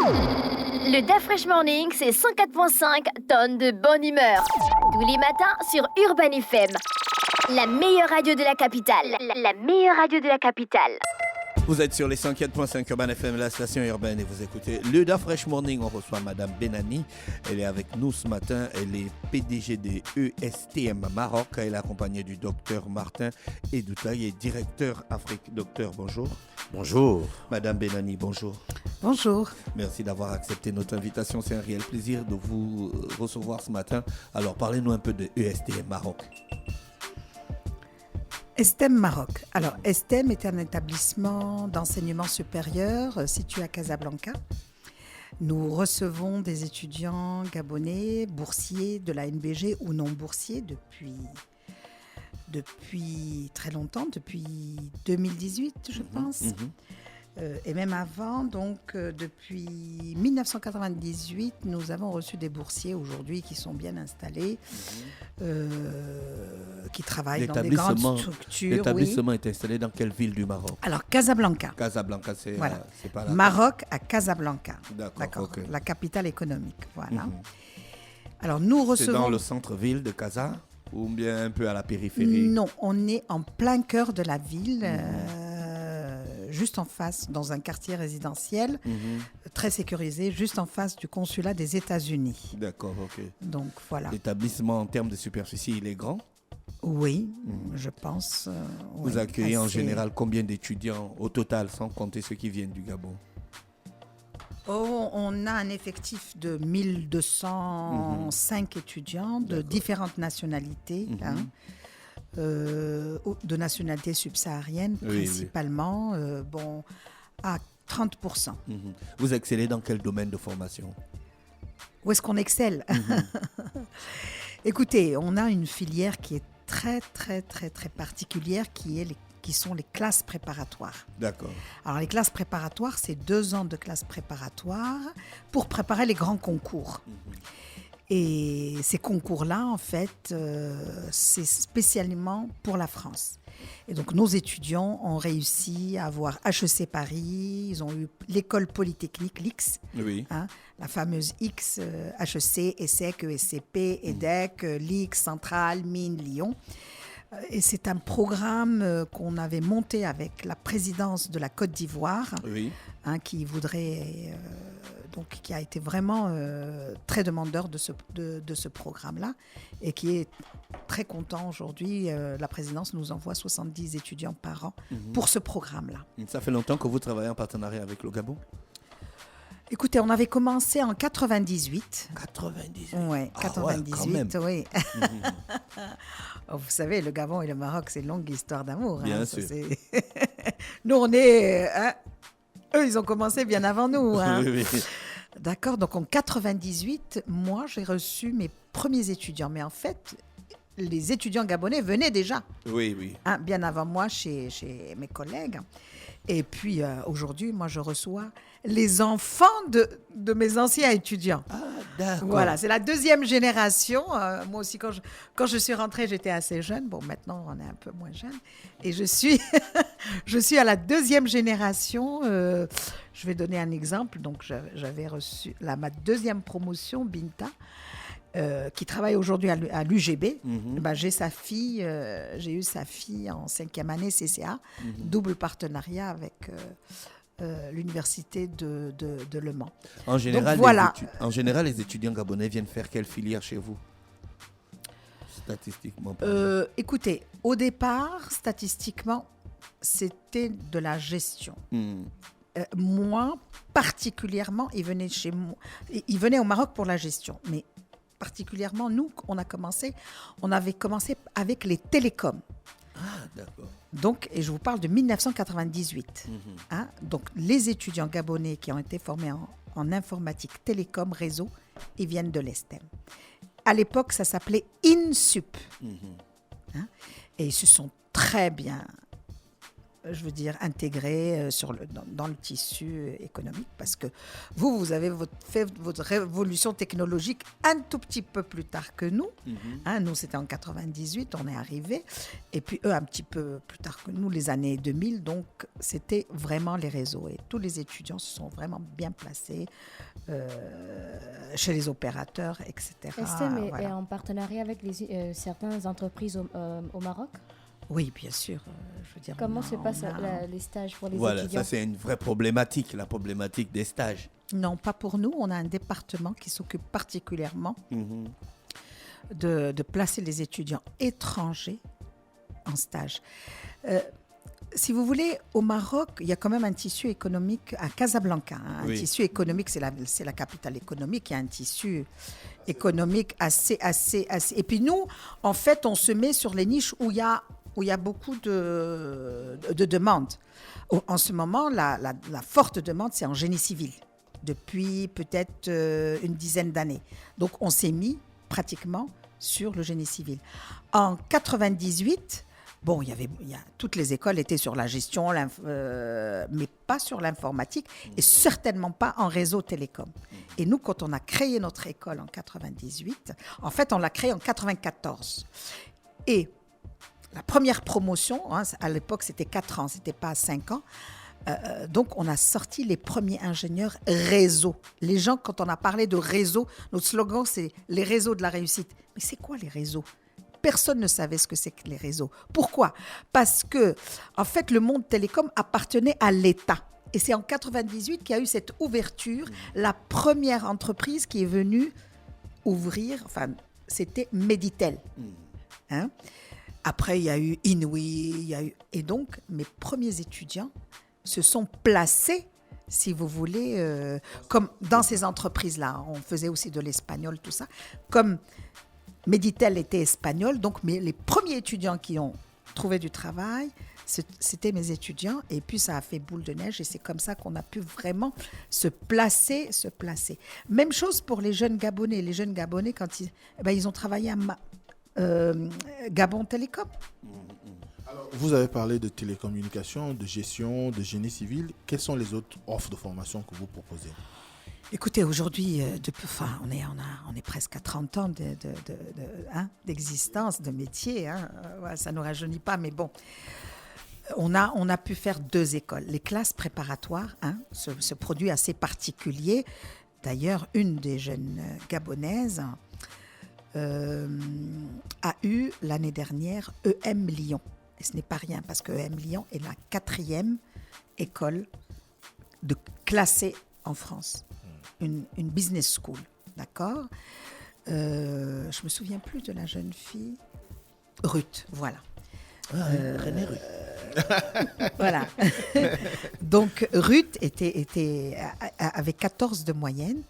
Le DAF Fresh Morning, c'est 104.5 tonnes de bonne humeur. Tous les matins sur Urban FM. La meilleure radio de la capitale. La meilleure radio de la capitale. Vous êtes sur les 104.5 Urban FM, la station urbaine, et vous écoutez le DAF Fresh Morning. On reçoit Madame Benani. Elle est avec nous ce matin. Elle est PDG de ESTM Maroc. Elle est accompagnée du docteur Martin Edoutaye et directeur Afrique. Docteur, bonjour. Bonjour. Madame Benani, bonjour. Bonjour. Merci d'avoir accepté notre invitation. C'est un réel plaisir de vous recevoir ce matin. Alors, parlez-nous un peu de ESTM Maroc. ESTM Maroc. Alors, ESTM est un établissement d'enseignement supérieur situé à Casablanca. Nous recevons des étudiants gabonais, boursiers de la NBG ou non boursiers depuis très longtemps, depuis 2018, je pense. Et même avant, donc depuis 1998, nous avons reçu des boursiers aujourd'hui qui sont bien installés, qui travaillent dans des grandes structures. L'établissement est installé dans quelle ville du Maroc? Alors, Casablanca. Casablanca, c'est pas là. Maroc à Casablanca. D'accord. Okay. La capitale économique. Voilà. Alors, nous recevons. C'est dans le centre-ville de Casa ou bien un peu à la périphérie? Non, on est en plein cœur de la ville. Juste en face, dans un quartier résidentiel, très sécurisé, juste en face du consulat des États-Unis. D'accord, ok. Donc voilà. L'établissement, en termes de superficie, il est grand? Oui, je pense. Vous accueillez en général combien d'étudiants au total, sans compter ceux qui viennent du Gabon? On a un effectif de 1205 étudiants de différentes nationalités. De nationalité subsaharienne principalement, à 30%. Vous excellez dans quel domaine de formation? Où est-ce qu'on excelle? Écoutez, on a une filière qui est très, très, très, très particulière qui sont les classes préparatoires. D'accord. Alors, les classes préparatoires, c'est 2 ans de classes préparatoires pour préparer les grands concours. Et ces concours-là, en fait, c'est spécialement pour la France. Et donc, nos étudiants ont réussi à avoir HEC Paris, ils ont eu l'école polytechnique, l'X, la fameuse X, HEC, ESSEC, ESCP, EDEC, l'X, Centrale, Mines, Lyon. Et c'est un programme qu'on avait monté avec la présidence de la Côte d'Ivoire, qui voudrait... donc, qui a été vraiment très demandeur de ce programme-là et qui est très content aujourd'hui. La présidence nous envoie 70 étudiants par an pour ce programme-là. Ça fait longtemps que vous travaillez en partenariat avec le Gabon? Écoutez, on avait commencé en 98. 98? Oui, 98, oui. Vous savez, le Gabon et le Maroc, c'est une longue histoire d'amour. Bien sûr. Nous, on est... eux, ils ont commencé bien avant nous. Oui. D'accord, donc en 98, moi, j'ai reçu mes premiers étudiants. Mais en fait, les étudiants gabonais venaient déjà. Oui. Bien avant moi, chez mes collègues. Et puis, aujourd'hui, moi, je reçois les enfants de mes anciens étudiants. Ah, d'accord. Voilà, c'est la 2e génération. Moi aussi, quand je suis rentrée, j'étais assez jeune. Bon, maintenant, on est un peu moins jeune. Et je suis à la 2e génération. Je vais donner un exemple. Donc, j'avais reçu ma 2e promotion, Binta, qui travaille aujourd'hui à l'UGB. J'ai sa fille, j'ai eu sa fille en 5e année CCA, double partenariat avec l'université de Le Mans. En général, donc, en général, les étudiants gabonais viennent faire quelle filière chez vous? Statistiquement. Écoutez, au départ, statistiquement, c'était de la gestion. Moi, particulièrement, ils venaient au Maroc pour la gestion. Mais particulièrement, nous, on avait commencé avec les télécoms. Ah, d'accord. Donc, et je vous parle de 1998. Donc, les étudiants gabonais qui ont été formés en informatique, télécom, réseau, ils viennent de l'ESTEM. À l'époque, ça s'appelait INSUP. Et ils se sont très bien je veux dire, intégrés dans le tissu économique, parce que vous avez fait votre révolution technologique un tout petit peu plus tard que nous. Nous, c'était en 98, on est arrivés, et puis eux, un petit peu plus tard que nous, les années 2000, donc c'était vraiment les réseaux, et tous les étudiants se sont vraiment bien placés chez les opérateurs, etc. STEM est en partenariat avec certaines entreprises au Maroc? Oui, bien sûr. Je veux dire, comment se passent les stages pour les étudiants? Voilà, ça c'est une vraie problématique, la problématique des stages. Non, pas pour nous. On a un département qui s'occupe particulièrement de placer les étudiants étrangers en stage. Si vous voulez, au Maroc, il y a quand même un tissu économique à Casablanca. Un tissu économique, c'est la capitale économique. Il y a un tissu économique assez. Et puis nous, en fait, on se met sur les niches où il y a beaucoup de demandes. En ce moment, la forte demande, c'est en génie civil, depuis peut-être une dizaine d'années. Donc, on s'est mis pratiquement sur le génie civil. En 98, toutes les écoles étaient sur la gestion, mais pas sur l'informatique et certainement pas en réseau télécom. Et nous, quand on a créé notre école en 98, en fait, on l'a créée en 94. Et la première promotion, à l'époque, c'était 4 ans, c'était pas 5 ans. Donc, on a sorti les premiers ingénieurs réseau. Les gens, quand on a parlé de réseau, notre slogan, c'est les réseaux de la réussite. Mais c'est quoi les réseaux ? Personne ne savait ce que c'est que les réseaux. Pourquoi ? Parce que, en fait, le monde télécom appartenait à l'État. Et c'est en 98 qu'il y a eu cette ouverture. La première entreprise qui est venue ouvrir, c'était Meditel. Après, il y a eu Inouï. Et donc, mes premiers étudiants se sont placés, si vous voulez, comme dans ces entreprises-là. On faisait aussi de l'espagnol, tout ça. Comme Meditel était espagnol, donc les premiers étudiants qui ont trouvé du travail, c'était mes étudiants. Et puis, ça a fait boule de neige et c'est comme ça qu'on a pu vraiment se placer. Même chose pour les jeunes Gabonais. Les jeunes Gabonais, quand ils ont travaillé à Gabon Télécom. Alors, vous avez parlé de télécommunications, de gestion, de génie civil. Quelles sont les autres offres de formation que vous proposez ? Écoutez, aujourd'hui, on est presque à 30 ans d'existence, de métier. Ça ne nous rajeunit pas, mais bon. On a pu faire 2 écoles. Les classes préparatoires, ce produit assez particulier. D'ailleurs, une des jeunes Gabonaises a eu l'année dernière EM Lyon. Et ce n'est pas rien, parce que EM Lyon est la 4e école classée en France. Une business school, d'accord ? Je ne me souviens plus de la jeune fille. Ruth, voilà. René Ruth. Voilà. Donc, Ruth avait 14 de moyenne.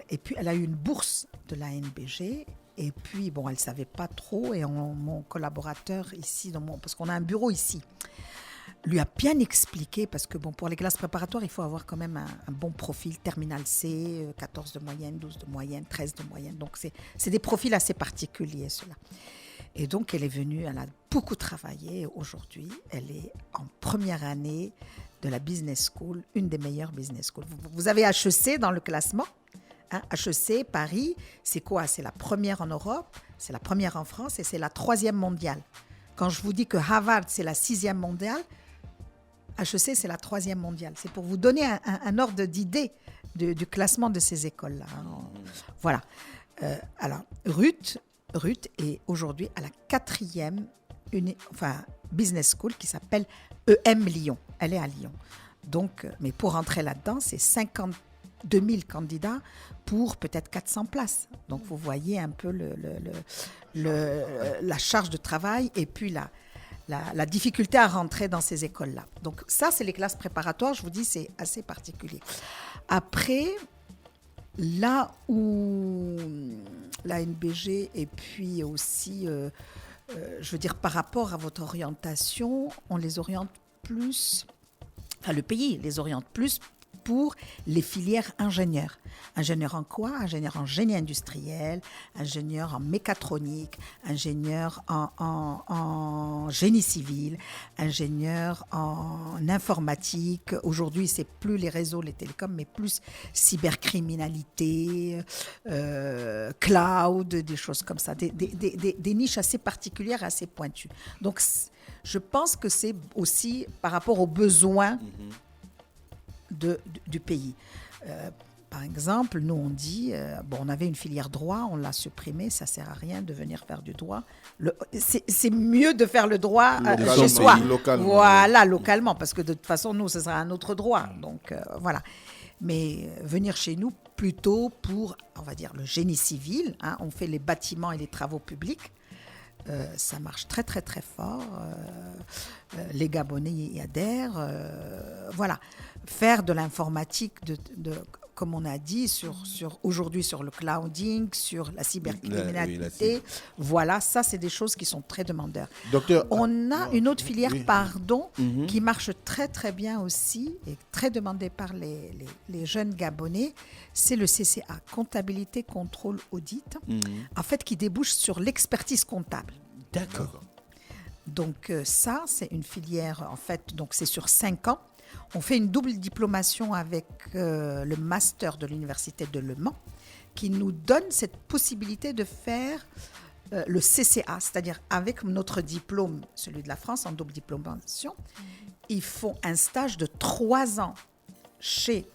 Et puis, elle a eu une bourse de la NBG. Et puis, elle ne savait pas trop. Et mon collaborateur ici, parce qu'on a un bureau ici, lui a bien expliqué, parce que pour les classes préparatoires, il faut avoir quand même un bon profil, terminal C, 14 de moyenne, 12 de moyenne, 13 de moyenne. Donc, c'est des profils assez particuliers, ceux-là. Et donc, elle est venue, elle a beaucoup travaillé. Aujourd'hui, elle est en première année de la business school, une des meilleures business schools. Vous avez HEC dans le classement. HEC, Paris, c'est quoi ? C'est la première en Europe, c'est la première en France et c'est la 3e mondiale. Quand je vous dis que Harvard, c'est la 6e mondiale, HEC, c'est la 3e mondiale. C'est pour vous donner un ordre d'idée du classement de ces écoles-là. Voilà. Alors, Ruth est aujourd'hui à la 4e business school qui s'appelle EM Lyon. Elle est à Lyon. Donc, mais pour rentrer là-dedans, c'est 52 000 candidats pour peut-être 400 places. Donc, vous voyez un peu la charge de travail et puis la difficulté à rentrer dans ces écoles-là. Donc, ça, c'est les classes préparatoires. Je vous dis, c'est assez particulier. Après, là où la NBG et puis aussi, je veux dire, par rapport à votre orientation, on les oriente plus, le pays les oriente plus pour les filières ingénieurs. Ingénieur en quoi? Ingénieur en génie industriel, ingénieur en mécatronique, ingénieur en génie civil, ingénieur en informatique. Aujourd'hui, c'est plus les réseaux, les télécoms, mais plus cybercriminalité, cloud, des choses comme ça, des niches assez particulières, assez pointues. Donc, je pense que c'est aussi par rapport aux besoins du pays. Par exemple, nous on dit, on avait une filière droit, on l'a supprimée, ça ne sert à rien de venir faire du droit. C'est mieux de faire le droit chez soi. Localement. Voilà, localement, parce que de toute façon, nous, ce sera un autre droit. Donc, voilà. Mais venir chez nous plutôt pour, on va dire, le génie civil. Hein, on fait les bâtiments et les travaux publics. Ça marche très, très, très fort. Les Gabonais y adhèrent. Voilà. Faire de l'informatique, comme on a dit, aujourd'hui sur le clouding, sur la cybercriminalité. Voilà, ça, c'est des choses qui sont très demandeurs. Docteur, on a une autre filière, qui marche très, très bien aussi et très demandée par les jeunes Gabonais. C'est le CCA, comptabilité, contrôle, audit, en fait, qui débouche sur l'expertise comptable. D'accord. Donc, ça, c'est une filière, en fait, donc c'est sur 5 ans. On fait une double diplomation avec le master de l'Université de Le Mans qui nous donne cette possibilité de faire le CCA, c'est-à-dire avec notre diplôme, celui de la France, en double diplomation, ils font un stage de 3 ans chez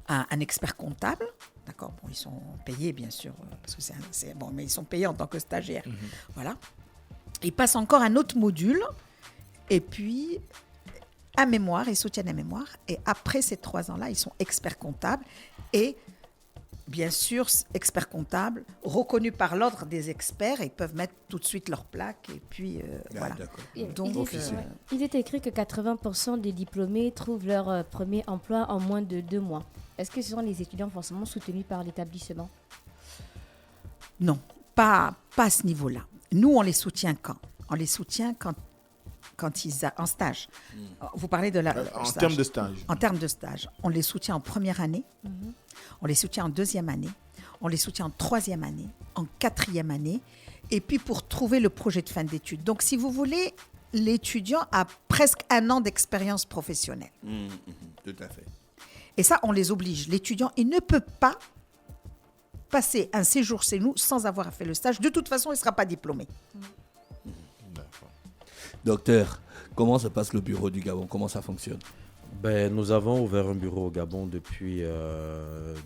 un expert comptable. D'accord, ils sont payés bien sûr, parce que mais ils sont payés en tant que stagiaires. Voilà. Ils passent encore un autre module et puis un mémoire, ils soutiennent un mémoire. Et après ces 3 ans-là, ils sont experts comptables. Et bien sûr, experts comptables, reconnus par l'ordre des experts, ils peuvent mettre tout de suite leur plaque. Et puis, voilà. Donc, il est écrit que 80% des diplômés trouvent leur premier emploi en moins de 2 mois. Est-ce que ce sont les étudiants forcément soutenus par l'établissement? Non, pas à ce niveau-là. Nous, on les soutient quand? On les soutient quand ils en stage. Vous parlez de en termes de stage. En termes de stage. On les soutient en première année, on les soutient en deuxième année, on les soutient en troisième année, en quatrième année, et puis pour trouver le projet de fin d'études. Donc, si vous voulez, l'étudiant a presque 1 an d'expérience professionnelle. Tout à fait. Et ça, on les oblige. L'étudiant, il ne peut pas passer un séjour chez nous sans avoir fait le stage. De toute façon, il ne sera pas diplômé. Docteur, comment se passe le bureau du Gabon? Comment ça fonctionne? Nous avons ouvert un bureau au Gabon depuis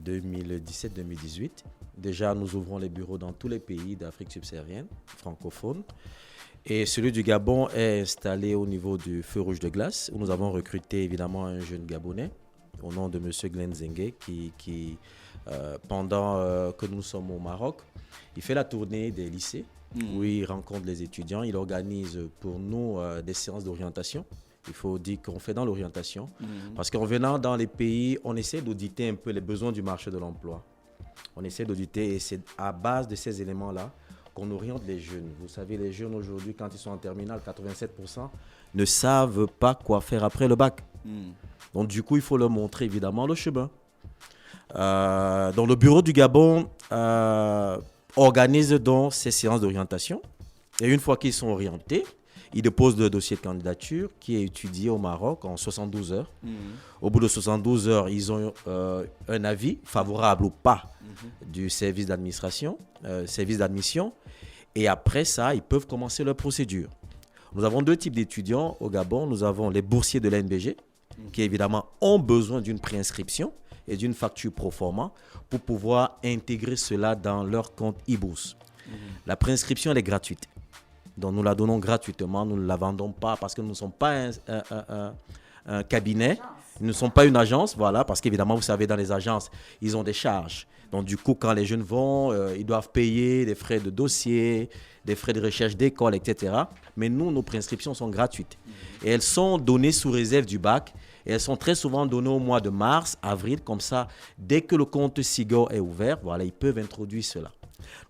2017-2018. Déjà, nous ouvrons les bureaux dans tous les pays d'Afrique subsaharienne, francophones. Et celui du Gabon est installé au niveau du Feu Rouge de Glace, où nous avons recruté évidemment un jeune Gabonais au nom de M. Glenn Zengue, qui pendant que nous sommes au Maroc, il fait la tournée des lycées, où il rencontre les étudiants. Il organise pour nous des séances d'orientation. Il faut dire qu'on fait dans l'orientation. Parce qu'en venant dans les pays, on essaie d'auditer un peu les besoins du marché de l'emploi. On essaie d'auditer et c'est à base de ces éléments-là qu'on oriente les jeunes. Vous savez, les jeunes aujourd'hui, quand ils sont en terminale, 87% ne savent pas quoi faire après le bac. Donc du coup, il faut leur montrer évidemment le chemin. Donc le bureau du Gabon organise donc ces séances d'orientation. Et une fois qu'ils sont orientés, ils déposent le dossier de candidature qui est étudié au Maroc en 72 heures. Au bout de 72 heures, ils ont un avis favorable ou pas du service d'administration, service d'admission. Et après ça, ils peuvent commencer leur procédure. Nous avons 2 types d'étudiants au Gabon. Nous avons les boursiers de l'ANBG qui évidemment ont besoin d'une préinscription et d'une facture pro forma pour pouvoir intégrer cela dans leur compte e-bourse. La préinscription, elle est gratuite. Donc nous la donnons gratuitement, nous ne la vendons pas parce que nous ne sommes pas un cabinet, nous ne sommes pas une agence, voilà, parce qu'évidemment, vous savez, dans les agences, ils ont des charges. Donc du coup, quand les jeunes vont, ils doivent payer des frais de dossier, des frais de recherche d'école, etc. Mais nous, nos préinscriptions sont gratuites. Et elles sont données sous réserve du bac. Et elles sont très souvent données au mois de mars, avril, comme ça. Dès que le compte SIGO est ouvert, voilà, ils peuvent introduire cela.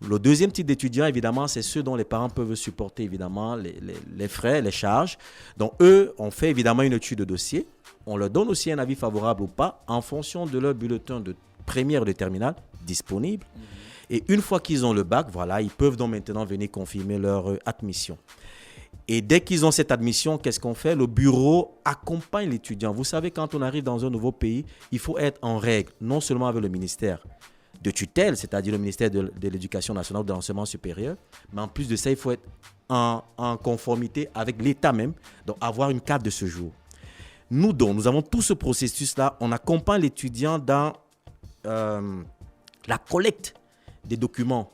Le deuxième type d'étudiants, évidemment, c'est ceux dont les parents peuvent supporter, évidemment, les frais, les charges. Donc, eux, on fait évidemment une étude de dossier. On leur donne aussi un avis favorable ou pas en fonction de leur bulletin de première et de terminale disponible. Et une fois qu'ils ont le bac, voilà, ils peuvent donc maintenant venir confirmer leur admission. Et dès qu'ils ont cette admission, qu'est-ce qu'on fait? Le bureau accompagne l'étudiant. Vous savez, quand on arrive dans un nouveau pays, il faut être en règle, non seulement avec le ministère de tutelle, c'est-à-dire le ministère de l'Éducation nationale ou de l'enseignement supérieur, mais en plus de ça, il faut être en conformité avec l'État même, donc avoir une carte de séjour. Nous avons tout ce processus-là. On accompagne l'étudiant dans la collecte des documents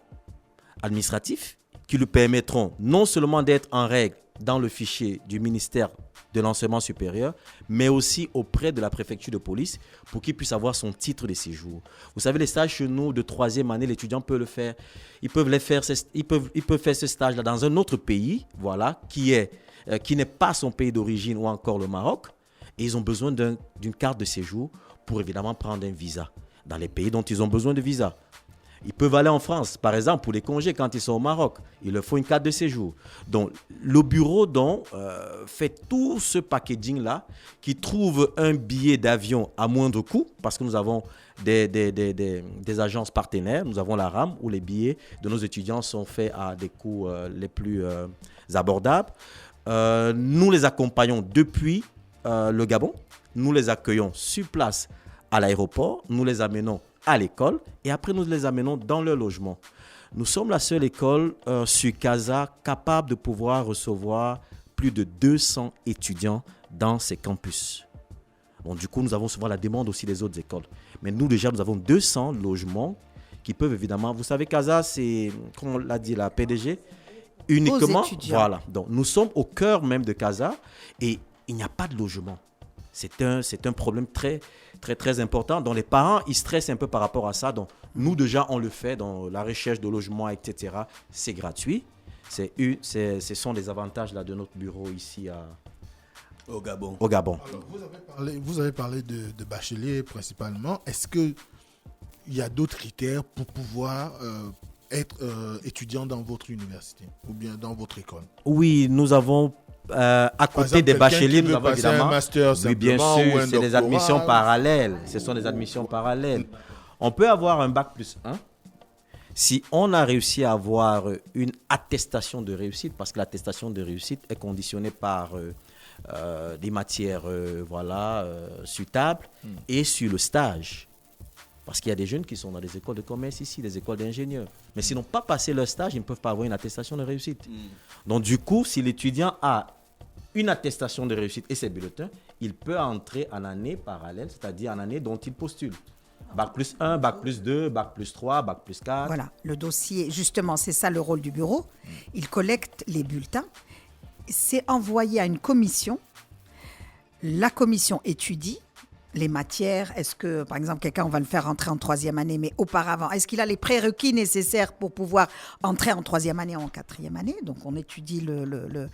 administratifs qui lui permettront non seulement d'être en règle dans le fichier du ministère de l'enseignement supérieur, mais aussi auprès de la préfecture de police pour qu'il puisse avoir son titre de séjour. Vous savez, les stages chez nous de 3e année, l'étudiant peut le faire. Ils peuvent faire ce stage-là dans un autre pays, voilà, qui n'est pas son pays d'origine ou encore le Maroc. Et ils ont besoin d'une carte de séjour pour évidemment prendre un visa dans les pays dont ils ont besoin de visa. Ils peuvent aller en France, par exemple, pour les congés quand ils sont au Maroc. Il leur faut une carte de séjour. Donc, le bureau fait tout ce packaging-là qui trouve un billet d'avion à moindre coût parce que nous avons des agences partenaires. Nous avons la RAM où les billets de nos étudiants sont faits à des coûts les plus abordables. Nous les accompagnons depuis le Gabon. Nous les accueillons sur place à l'aéroport. Nous les amenons à l'école et après nous les amenons dans leur logement. Nous sommes la seule école sur Casa capable de pouvoir recevoir plus de 200 étudiants dans ces campus. Bon, du coup, nous avons souvent la demande aussi des autres écoles. Mais nous, déjà, nous avons 200 logements qui peuvent évidemment... Vous savez, Casa, c'est, comme on l'a dit, la PDG, uniquement... Voilà. Donc, nous sommes au cœur même de Casa et il n'y a pas de logement. C'est un problème très, très, très important. Donc, les parents, ils stressent un peu par rapport à ça. Donc, nous, déjà, on le fait dans la recherche de logement, etc. C'est gratuit. Ce sont les avantages là, de notre bureau ici au Gabon. Alors, vous avez parlé de bachelier principalement. Est-ce qu'il y a d'autres critères pour pouvoir être étudiant dans votre université ou bien dans votre école? Oui, nous avons... à côté exemple, des bacheliers, nous avons évidemment... un master oui, bien sûr, c'est des admissions doctorat. parallèles. Ce sont des admissions parallèles. On peut avoir un bac plus 1 si on a réussi à avoir une attestation de réussite, parce que l'attestation de réussite est conditionnée par des matières suitables et sur le stage. Parce qu'il y a des jeunes qui sont dans des écoles de commerce ici, des écoles d'ingénieurs. Mais s'ils n'ont pas passé leur stage, ils ne peuvent pas avoir une attestation de réussite. Donc du coup, si l'étudiant a une attestation de réussite et ses bulletins, il peut entrer en année parallèle, c'est-à-dire en année dont il postule. Bac plus 1, bac plus 2, bac plus 3, bac plus 4. Voilà, le dossier, justement, c'est ça le rôle du bureau. Il collecte les bulletins. C'est envoyé à une commission. La commission étudie les matières. Est-ce que, par exemple, quelqu'un, on va le faire rentrer en 3e année, mais auparavant, est-ce qu'il a les prérequis nécessaires pour pouvoir entrer en 3e année ou en 4e année? Donc, on étudie le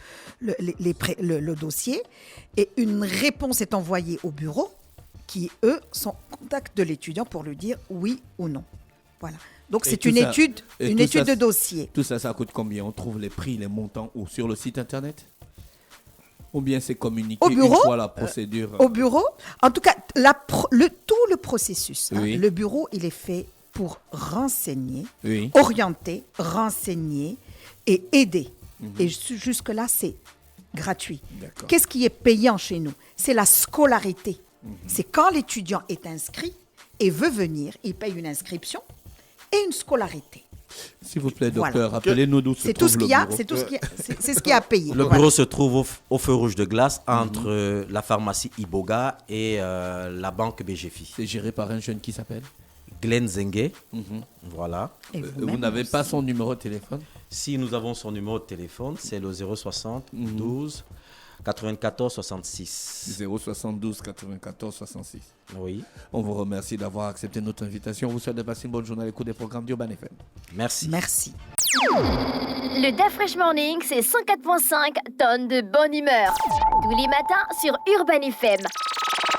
dossier et une réponse est envoyée au bureau qui, eux, sont en contact de l'étudiant pour lui dire oui ou non. Voilà. Donc, c'est une étude de dossier. Tout ça, ça coûte combien? On trouve les prix, les montants où? Sur le site internet? Ou bien c'est communiqué une fois la procédure? Au bureau, en tout cas, tout le processus. Oui. Le bureau, il est fait pour renseigner, Oui. orienter, renseigner et aider. Et jusque-là, c'est gratuit. D'accord. Qu'est-ce qui est payant chez nous? C'est la scolarité. C'est quand l'étudiant est inscrit et veut venir, il paye une inscription et une scolarité. S'il vous plaît, docteur, Voilà. rappelez-nous d'où se C'est tout trouve ce le qu'il y a, bureau. c'est ce qui a payé. Le bureau se trouve au feu rouge de glace entre la pharmacie Iboga et la banque BGFI. C'est géré par un jeune qui s'appelle Glenn Zengue. Voilà. Et Vous n'avez pas son numéro de téléphone? Si nous avons son numéro de téléphone, c'est le 060 12 94 66. 072 94 66. Oui. On vous remercie d'avoir accepté notre invitation. On vous souhaite de passer une bonne journée à l'écoute des programmes d'Urban FM. Merci. Merci. Le DAF Fresh Morning, c'est 104.5 tonnes de bonne humeur. Tous les matins sur Urban FM.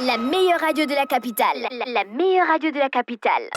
La meilleure radio de la capitale. La meilleure radio de la capitale.